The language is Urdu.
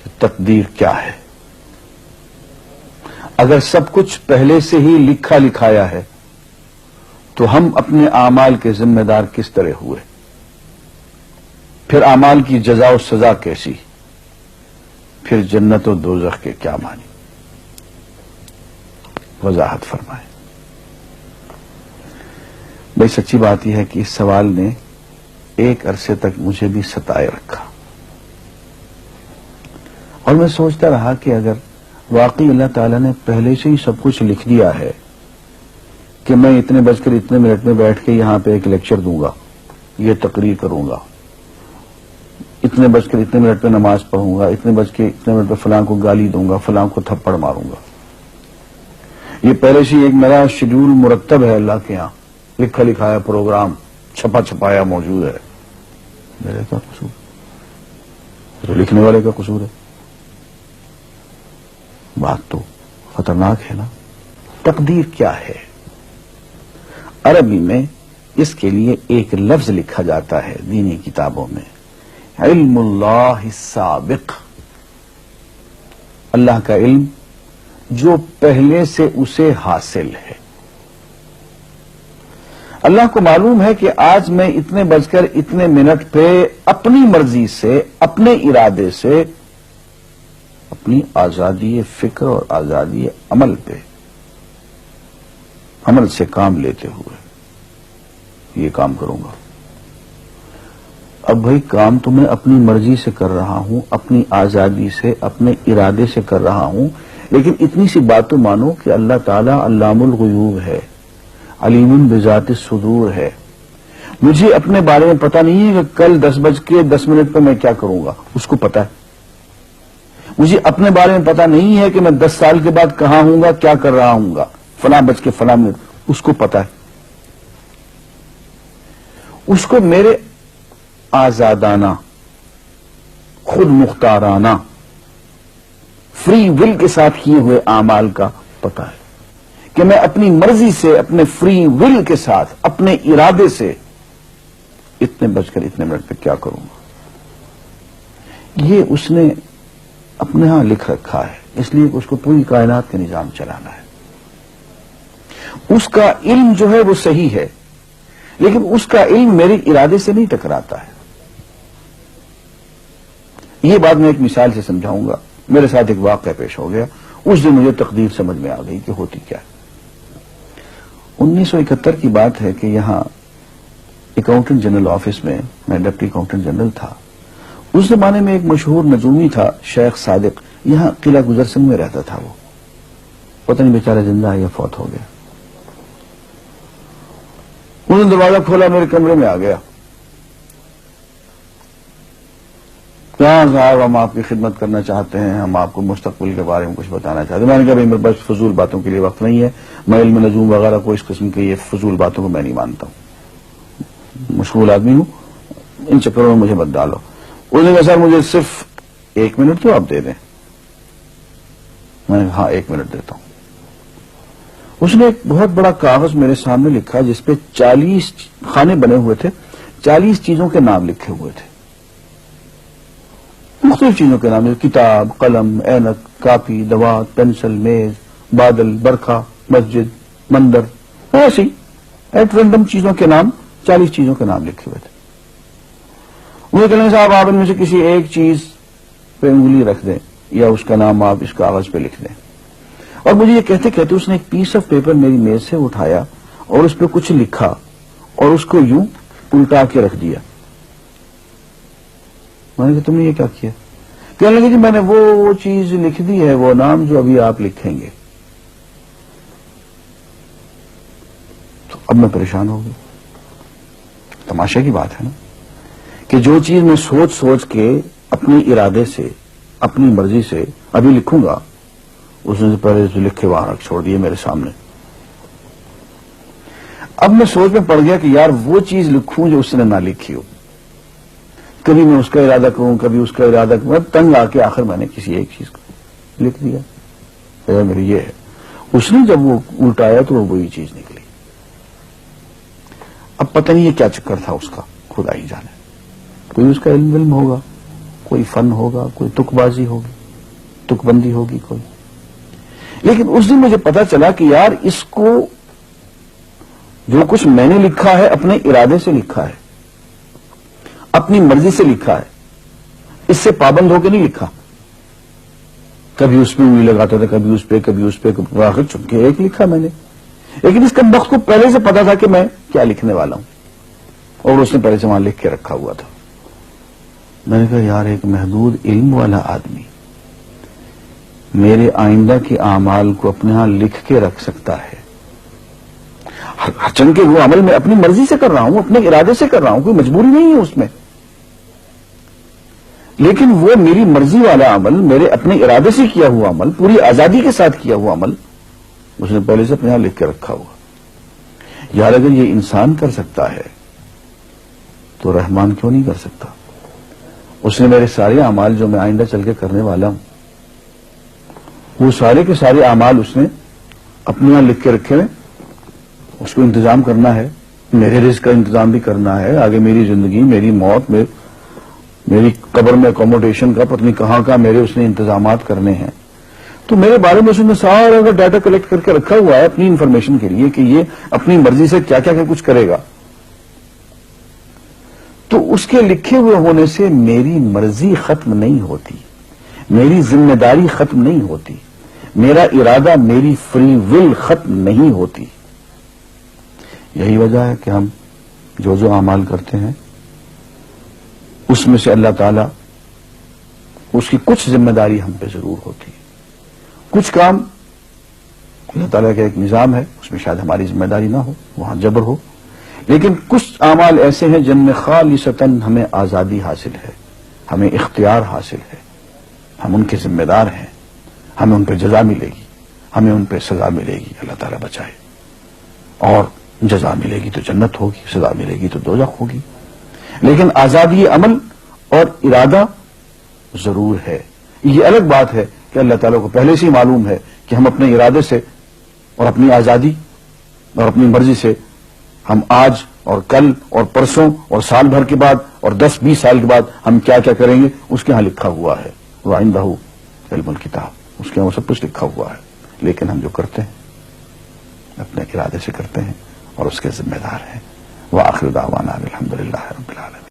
کہ تقدیر کیا ہے. اگر سب کچھ پہلے سے ہی لکھا لکھایا ہے تو ہم اپنے اعمال کے ذمہ دار کس طرح ہوئے؟ پھر اعمال کی جزا و سزا کیسی؟ پھر جنت و دوزخ کے کیا معنی؟ وضاحت فرمائیں. بھائی سچی بات یہ ہے کہ اس سوال نے ایک عرصے تک مجھے بھی ستائے رکھا، اور میں سوچتا رہا کہ اگر واقعی اللہ تعالیٰ نے پہلے سے ہی سب کچھ لکھ دیا ہے کہ میں اتنے بج کر اتنے منٹ میں بیٹھ کے یہاں پہ ایک لیکچر دوں گا، یہ تقریر کروں گا، اتنے بج کر اتنے منٹ پہ نماز پڑھوں گا، اتنے بج کے اتنے منٹ پہ فلاں کو گالی دوں گا، فلاں کو تھپڑ ماروں گا، یہ پہلے سے ایک میرا شیڈول مرتب ہے اللہ کے ہاں، لکھا لکھایا پروگرام چھپا چھپایا موجود ہے. میرے کیا قصور؟ تو لکھنے والے کا قصور ہے. بات تو خطرناک ہے نا. تقدیر کیا ہے؟ عربی میں اس کے لیے ایک لفظ لکھا جاتا ہے دینی کتابوں میں، علم اللہ السابق، اللہ کا علم جو پہلے سے اسے حاصل ہے. اللہ کو معلوم ہے کہ آج میں اتنے بج کر اتنے منٹ پہ اپنی مرضی سے، اپنے ارادے سے، اپنی آزادی فکر اور آزادی عمل پہ، عمل سے کام لیتے ہوئے یہ کام کروں گا. اب بھائی کام تو میں اپنی مرضی سے کر رہا ہوں، اپنی آزادی سے، اپنے ارادے سے کر رہا ہوں، لیکن اتنی سی بات تو مانو کہ اللہ تعالیٰ علام الغیوب ہے، علیم بذات الصدور ہے. مجھے اپنے بارے میں پتہ نہیں ہے کہ کل 10:10 پہ میں کیا کروں گا، اس کو پتا ہے. مجھے اپنے بارے میں پتہ نہیں ہے کہ میں 10 سال کے بعد کہاں ہوں گا، کیا کر رہا ہوں گا، فلاں بج کے فلاں منٹ، اس کو پتا ہے. اس کو میرے آزادانہ، خود مختارانہ، فری ول کے ساتھ کیے ہوئے اعمال کا پتہ ہے کہ میں اپنی مرضی سے، اپنے فری ول کے ساتھ، اپنے ارادے سے اتنے بج کر اتنے منٹ پہ کیا کروں گا. یہ اس نے اپنے ہاں لکھ رکھا ہے، اس لیے کہ اس کو پوری کائنات کا نظام چلانا ہے. اس کا علم جو ہے وہ صحیح ہے، لیکن اس کا علم میرے ارادے سے نہیں ٹکراتا ہے. یہ بات میں ایک مثال سے سمجھاؤں گا. میرے ساتھ ایک واقعہ پیش ہو گیا، اس دن مجھے تقدیر سمجھ میں آ گئی کہ ہوتی کیا ہے. 1971 کی بات ہے کہ یہاں اکاؤنٹنٹ جنرل آفس میں میں ڈپٹی اکاؤنٹنٹ جنرل تھا. اس زمانے میں ایک مشہور نجومی تھا شیخ صادق، یہاں قلعہ گزر سنگھ میں رہتا تھا. وہ پتہ نہیں بیچارہ زندہ ہے یا فوت ہو گیا. انہوں نے دروازہ کھولا، میرے کمرے میں آ گیا. کہاں صاحب ہم آپ کی خدمت کرنا چاہتے ہیں، ہم آپ کو مستقبل کے بارے میں کچھ بتانا چاہتے ہیں. میں نے کہا بھائی میرے پاس فضول باتوں کے لیے وقت نہیں ہے، میں علم نجوم وغیرہ کو اس قسم کی یہ فضول باتوں کو میں نہیں مانتا ہوں، مشغول آدمی ہوں، ان چکروں میں مجھے مت ڈالو. اس نے کہا سر مجھے صرف 1 منٹ تو آپ دے دیں. میں نے کہا ہاں 1 منٹ دیتا ہوں. اس نے ایک بہت بڑا کاغذ میرے سامنے لکھا جس پہ 40 خانے بنے ہوئے تھے، 40 چیزوں کے نام لکھے ہوئے تھے، مختلف چیزوں کے نام، کتاب، قلم، اینک، کاپی، دوات، پینسل، میز، بادل، برکھا، مسجد، مندر، ایسے ہی ایٹ رینڈم چیزوں کے نام، 40 چیزوں کے نام لکھے ہوئے تھے. مجھے کہنے صاحب آپ ان میں سے کسی ایک چیز پہ انگلی رکھ دیں یا اس کا نام آپ اس کاغذ پہ لکھ دیں. اور مجھے یہ کہتے کہتے اس نے ایک پیس آف پیپر میری میز سے اٹھایا اور اس پہ کچھ لکھا اور اس کو یوں الٹا کے رکھ دیا. میں نے کہا تم نے یہ کیا کیا؟ کہنے لگے جی میں نے وہ چیز لکھ دی ہے، وہ نام جو ابھی آپ لکھیں گے. تو اب میں پریشان ہو گیا. تماشا کی بات ہے نا کہ جو چیز میں سوچ سوچ کے اپنے ارادے سے، اپنی مرضی سے ابھی لکھوں گا، اس نے پہلے سے لکھے وہاں رکھ چھوڑ دیے میرے سامنے. اب میں سوچ میں پڑ گیا کہ یار وہ چیز لکھوں جو اس نے نہ لکھی ہو. کبھی میں اس کا ارادہ کروں، کبھی اس کا ارادہ کروں، تنگ آ کے آخر میں نے کسی ایک چیز کو لکھ دیا. میری یہ ہے. اس نے جب وہ الٹایا تو وہ وہی چیز نکلی. اب پتہ نہیں یہ کیا چکر تھا اس کا، خدا ہی جانے. کوئی اس کا علم ہوگا، کوئی فن ہوگا, کوئی تک بازی ہوگی, تک بندی ہوگی کوئی. لیکن اس دن مجھے پتا چلا کہ یار اس کو جو کچھ میں نے لکھا ہے اپنے ارادے سے لکھا ہے, اپنی مرضی سے لکھا ہے, اس سے پابند ہو کے نہیں لکھا. کبھی اس میں انگلی لگاتا تھا, کبھی اس پہ, آخر چن کے ایک لکھا میں نے. لیکن اس کمبخت کو پہلے سے پتا تھا کہ میں کیا لکھنے والا ہوں, اور اس نے پہلے سے وہاں لکھ کے رکھا ہوا تھا. میں نے کہا یار ایک محدود علم والا آدمی میرے آئندہ کے اعمال کو اپنے ہاں لکھ کے رکھ سکتا ہے. چن کے وہ عمل میں اپنی مرضی سے کر رہا ہوں, اپنے ارادے سے کر رہا ہوں, کوئی مجبوری نہیں ہے اس میں, لیکن وہ میری مرضی والا عمل, میرے اپنے ارادے سے کیا ہوا عمل, پوری آزادی کے ساتھ کیا ہوا عمل, اس نے پہلے سے اپنے یہاں لکھ کے رکھا ہوا. یار اگر یہ انسان کر سکتا ہے تو رحمان کیوں نہیں کر سکتا؟ اس نے میرے سارے اعمال جو میں آئندہ چل کے کرنے والا ہوں, وہ سارے کے سارے اعمال اس نے اپنے یہاں لکھ کے رکھے ہیں. اس کو انتظام کرنا ہے, میرے رزق کا انتظام بھی کرنا ہے, آگے میری زندگی, میری موت, میری قبر میں اکوموڈیشن کا پتہ نہیں کہاں کا میرے اس نے انتظامات کرنے ہیں. تو میرے بارے میں اس نے سارا کا ڈاٹا کلیکٹ کر کے رکھا ہوا ہے اپنی انفارمیشن کے لیے کہ یہ اپنی مرضی سے کیا کیا کچھ کرے گا. تو اس کے لکھے ہوئے ہونے سے میری مرضی ختم نہیں ہوتی, میری ذمہ داری ختم نہیں ہوتی, میرا ارادہ, میری فری ول ختم نہیں ہوتی. یہی وجہ ہے کہ ہم جو اعمال کرتے ہیں اس میں سے اللہ تعالیٰ اس کی کچھ ذمہ داری ہم پہ ضرور ہوتی ہے. کچھ کام اللہ تعالیٰ کا ایک نظام ہے, اس میں شاید ہماری ذمہ داری نہ ہو, وہاں جبر ہو, لیکن کچھ اعمال ایسے ہیں جن میں خالصتاً ہمیں آزادی حاصل ہے, ہمیں اختیار حاصل ہے, ہم ان کے ذمہ دار ہیں, ہمیں ان پہ جزا ملے گی, ہمیں ان پہ سزا ملے گی, اللہ تعالیٰ بچائے. اور جزا ملے گی تو جنت ہوگی, سزا ملے گی تو دوزخ ہوگی. لیکن آزادی عمل اور ارادہ ضرور ہے. یہ الگ بات ہے کہ اللہ تعالیٰ کو پہلے سے ہی معلوم ہے کہ ہم اپنے ارادے سے اور اپنی آزادی اور اپنی مرضی سے ہم آج اور کل اور پرسوں اور سال بھر کے بعد اور 10-20 سال کے بعد ہم کیا کیا کریں گے, اس کے ہاں لکھا ہوا ہے. وَعِندَهُ عِلْمُ الْكِتَابِ, اس کے ہاں وہ سب کچھ لکھا ہوا ہے. لیکن ہم جو کرتے ہیں اپنے ارادے سے کرتے ہیں اور اس کے ذمہ دار ہیں. وآخر دعوانا الحمدللہ رب العالمین.